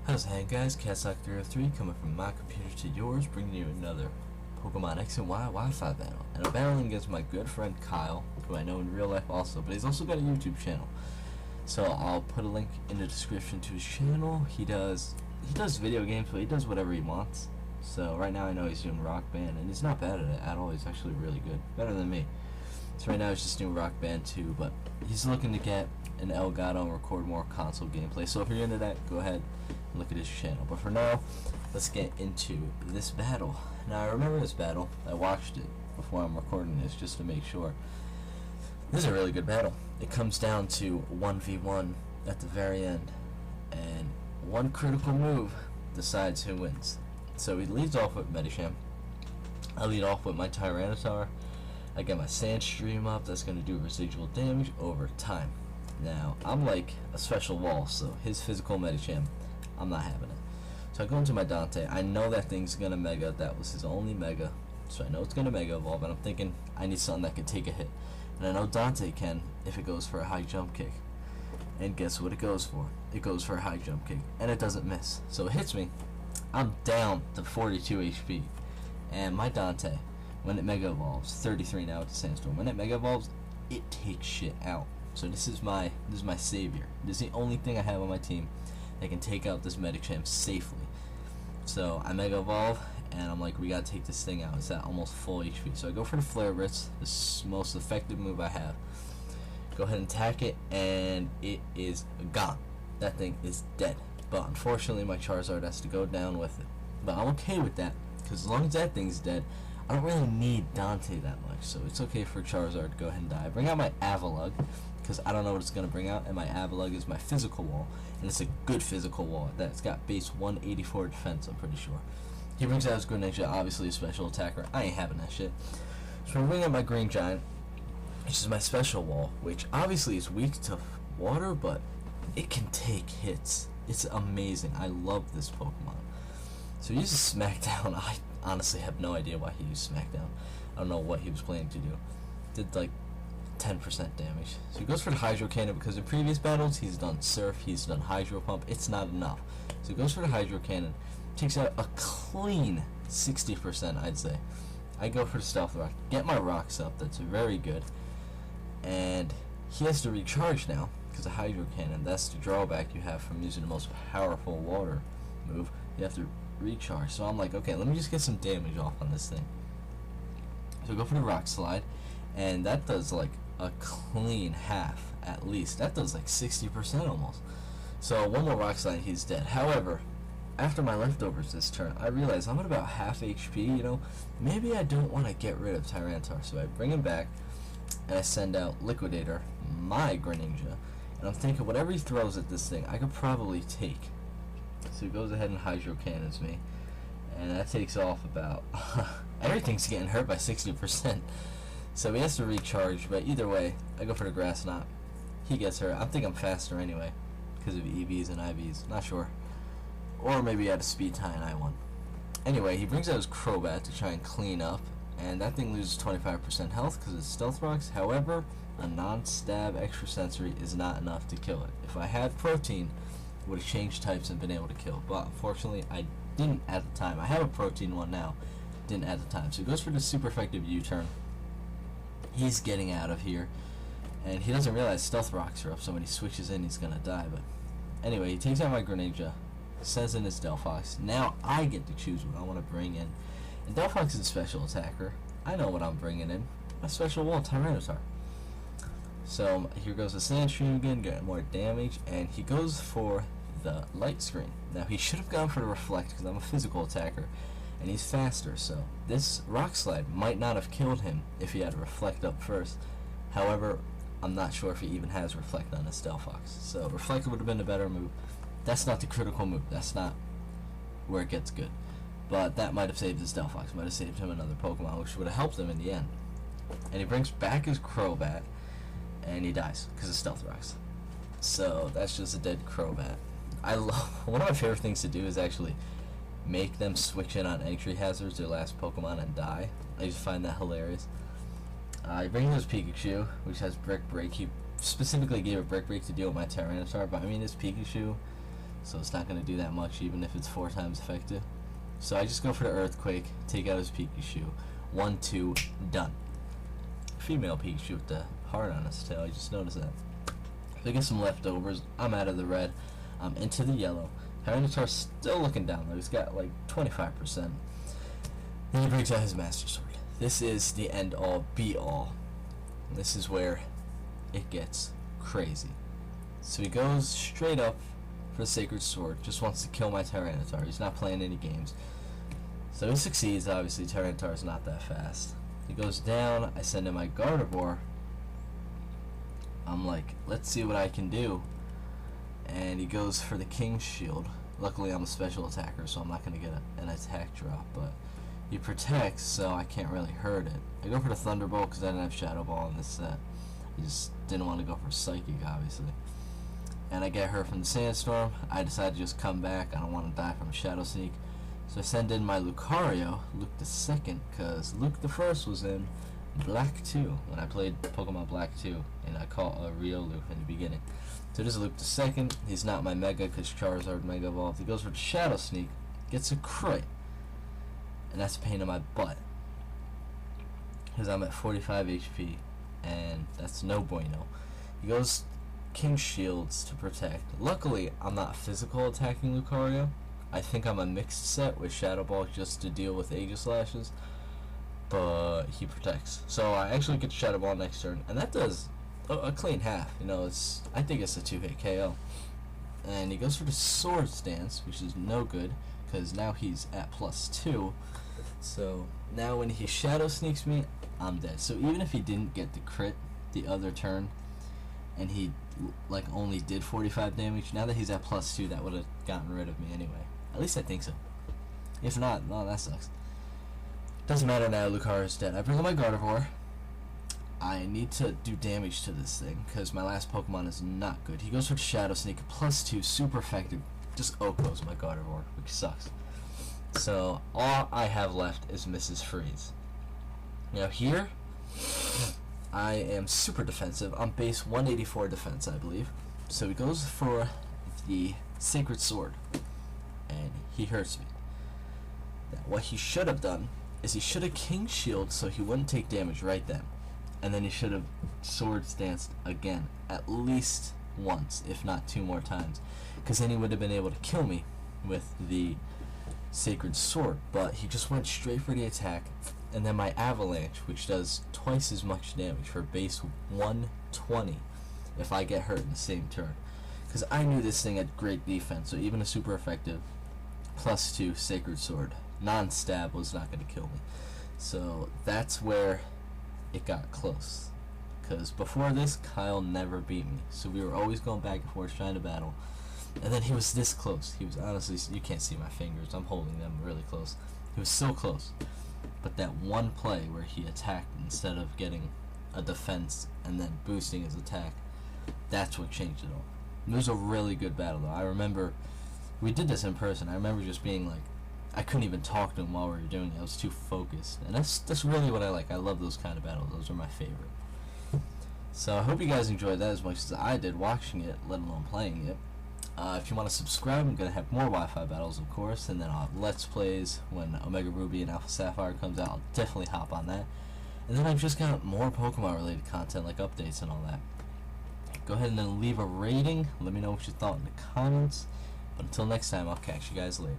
How's it hanging, guys? CatSock303 coming from my computer to yours, bringing you another Pokemon X and Y Wi-Fi battle. And I'm battling against my good friend Kyle, who I know in real life also, but he's also got a YouTube channel. So I'll put a link in the description to his channel. He does video games, but he does whatever he wants. So right now I know he's doing Rock Band, and he's not bad at it at all. He's actually really good, better than me. So right now he's just doing Rock Band 2, but he's looking to get an Elgato and record more console gameplay. So if you're into that, go ahead and look at his channel. But for now, let's get into this battle. Now I remember this battle. I watched it before I'm recording this just to make sure. This is a really good battle. It comes down to 1v1 at the very end, and one critical move decides who wins. So he leads off with Medicham. I lead off with my Tyranitar. I get my Sandstream up. That's going to do residual damage over time. Now, I'm like a special wall, so his physical Medicham, I'm not having it. So I go into my Dante. I know that thing's going to Mega. That was his only Mega. So I know it's going to Mega Evolve, and I'm thinking I need something that can take a hit. And I know Dante can if it goes for a high jump kick. And guess what it goes for? It goes for a high jump kick, and it doesn't miss. So it hits me. I'm down to 42 HP. And my Dante, when it Mega Evolves, 33 now with the Sandstorm. When it Mega Evolves, it takes shit out. So this is my savior. This is the only thing I have on my team that can take out this Medicham safely. So I Mega Evolve, and I'm like, we gotta take this thing out. It's at almost full HP. So I go for the Flare Blitz, the most effective move I have. Go ahead and attack it, and it is gone. That thing is dead. But unfortunately, my Charizard has to go down with it. But I'm okay with that, because as long as that thing's dead, I don't really need Dante that much. So it's okay for Charizard to go ahead and die. I bring out my Avalugg, because I don't know what it's going to bring out, and my Avalugg is my physical wall, and it's a good physical wall. It's got base 184 defense, I'm pretty sure. He brings out his Greninja, obviously a special attacker. I ain't having that shit. So I bring out my Green Giant, which is my special wall, which obviously is weak to water, but it can take hits. It's amazing. I love this Pokemon. So he uses Smackdown. I honestly have no idea why he used Smackdown. I don't know what he was planning to do. Did like 10% damage. So he goes for the Hydro Cannon because in previous battles he's done Surf, he's done Hydro Pump. It's not enough. So he goes for the Hydro Cannon. Takes out a clean 60%, I'd say. I go for the Stealth Rock. Get my rocks up. That's very good. And he has to recharge now because of Hydro Cannon. That's the drawback you have from using the most powerful water move. You have to recharge. So I'm like, okay, let me just get some damage off on this thing. So I go for the Rock Slide, and that does like a clean half at least. That does like 60% almost. So one more Rock Slide, he's dead. However, after my leftovers this turn, I realize I'm at about half HP, you know. Maybe I don't want to get rid of Tyranitar, so I bring him back, and I send out Liquidator, my Greninja, and I'm thinking whatever he throws at this thing, I could probably take. So he goes ahead and Hydro Cannons me, and that takes off about, everything's getting hurt by 60%. So he has to recharge, but either way, I go for the Grass Knot. He gets hurt. I think I'm faster anyway, because of EVs and IVs, not sure. Or maybe he had a speed tie and I won. Anyway, he brings out his Crobat to try and clean up, and that thing loses 25% health because it's Stealth Rocks. However, a non-stab extrasensory is not enough to kill it. If I had Protein, I would have changed types and been able to kill, but unfortunately I didn't at the time. I have a Protein one now, didn't at the time. So he goes for the super effective U-turn. He's getting out of here, and he doesn't realize Stealth Rocks are up, so when he switches in he's gonna die. But anyway, he takes out my Greninja, sends in his Delphox. Now I get to choose what I want to bring in. And Delphox is a special attacker. I know what I'm bringing in. My special wall, Tyranitar. So here goes the Sandstream again, getting more damage, and he goes for the Light Screen. Now he should have gone for the Reflect because I'm a physical attacker, and he's faster. So this Rock Slide might not have killed him if he had to Reflect up first. However, I'm not sure if he even has Reflect on his Delphox. So Reflect would have been a better move. That's not the critical move. That's not where it gets good. But that might have saved his Delphox. Might have saved him another Pokemon, which would have helped him in the end. And he brings back his Crobat, and he dies because of Stealth Rocks. So that's just a dead Crobat. I love. One of my favorite things to do is actually make them switch in on entry hazards, their last Pokemon, and die. I just find that hilarious. He brings his Pikachu, which has Brick Break. He specifically gave a Brick Break to deal with my Tyranitar, but I mean his Pikachu so it's not going to do that much even if it's 4 times effective. So I just go for the Earthquake, take out his Pikachu. 1, 2, done. Female Pikachu with the heart on its tail, I just noticed that. They get some leftovers. I'm out of the red. I'm into the yellow. Tyranitar's still looking down though. He's got like 25%. Then he brings out his Master Sword. This is the end all be all. This is where it gets crazy. So he goes straight up for the Sacred Sword. Just wants to kill my Tyranitar. He's not playing any games. So he succeeds. Obviously Tyranitar is not that fast. He goes down. I send in my Gardevoir. I'm like, let's see what I can do. And he goes for the King's Shield. Luckily I'm a special attacker, so I'm not going to get an attack drop, but he protects, so I can't really hurt it. I go for the Thunderbolt because I didn't have Shadow Ball in this set. I just didn't want to go for Psychic, obviously. And I get hurt from the Sandstorm. I decide to just come back. I don't want to die from a Shadow Sneak. So I send in my Lucario, Luke the second, because Luke the first was in Black 2 when I played Pokemon Black 2, and I caught a Riolu in the beginning. So this is Luke the second. He's not my Mega because Charizard Mega Evolved. He goes for the Shadow Sneak, gets a crit, and that's a pain in my butt because I'm at 45 HP, and that's no bueno. He goes King Shields to protect. Luckily, I'm not physical attacking Lucario. I think I'm a mixed set with Shadow Ball just to deal with Aegislashes, but he protects. So I actually get Shadow Ball next turn, and that does a clean half. You know, I think it's a 2-hit KO. And he goes for the Sword Stance, which is no good because now he's at +2. So now when he Shadow Sneaks me, I'm dead. So even if he didn't get the crit the other turn, and he like only did 45 damage, now that he's at +2, that would have gotten rid of me anyway. At least I think so. If not, no, that sucks. Doesn't matter now, Lucario's dead. I bring up my Gardevoir. I need to do damage to this thing because my last Pokemon is not good. He goes for Shadow Sneak, +2, super effective. Just Okos my Gardevoir, which sucks. So all I have left is Mrs. Freeze. Now here, I am super defensive. I'm base 184 defense, I believe. So he goes for the Sacred Sword, and he hurts me. Now, what he should have done is he should have King Shield so he wouldn't take damage right then. And then he should have Sword Stanced again, at least once, if not 2 more times. Because then he would have been able to kill me with the Sacred Sword. But he just went straight for the attack. And then my Avalanche, which does twice as much damage for base 120 if I get hurt in the same turn. Because I knew this thing had great defense, so even a super effective +2 Sacred Sword non-stab was not going to kill me. So that's where it got close. Because before this, Kyle never beat me. So we were always going back and forth trying to battle. And then he was this close. He was honestly, you can't see my fingers, I'm holding them really close. He was so close. But that one play where he attacked instead of getting a defense and then boosting his attack, that's what changed it all. It was a really good battle though. I remember, we did this in person. I remember just being like, I couldn't even talk to him while we were doing it. I was too focused. And that's really what I like. I love those kind of battles. Those are my favorite. So I hope you guys enjoyed that as much as I did watching it, let alone playing it. If you want to subscribe, I'm going to have more Wi-Fi battles, of course, and then I'll have Let's Plays when Omega Ruby and Alpha Sapphire comes out. I'll definitely hop on that. And then I've just got more Pokemon-related content, like updates and all that. Go ahead and then leave a rating. Let me know what you thought in the comments. But until next time, I'll catch you guys later.